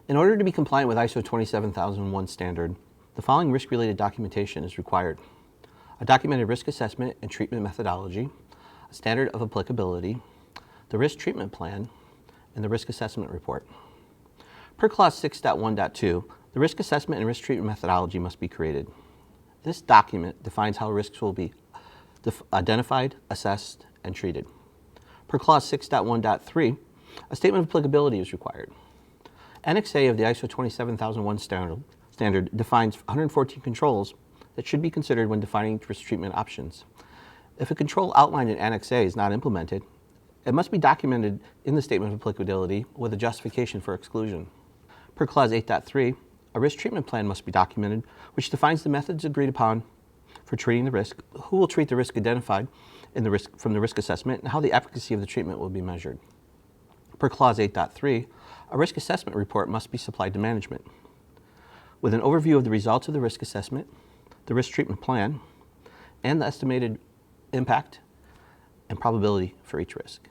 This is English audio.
In order to be compliant with ISO 27001 standard, the following risk-related documentation is required: a documented risk assessment and treatment methodology, a standard of applicability, the risk treatment plan, and the risk assessment report. Per clause 6.1.2, the risk assessment and risk treatment methodology must be created. This document defines how risks will be identified, assessed, and treated. Per clause 6.1.3, a statement of applicability is required. Annex A of the ISO 27001 standard defines 114 controls that should be considered when defining risk treatment options. If a control outlined in Annex A is not implemented, it must be documented in the statement of applicability with a justification for exclusion. Per clause 8.3, a risk treatment plan must be documented, which defines the methods agreed upon for treating the risk, who will treat the risk identified from the risk assessment, and how the efficacy of the treatment will be measured. Per clause 8.3, a risk assessment report must be supplied to management with an overview of the results of the risk assessment, the risk treatment plan, and the estimated impact and probability for each risk.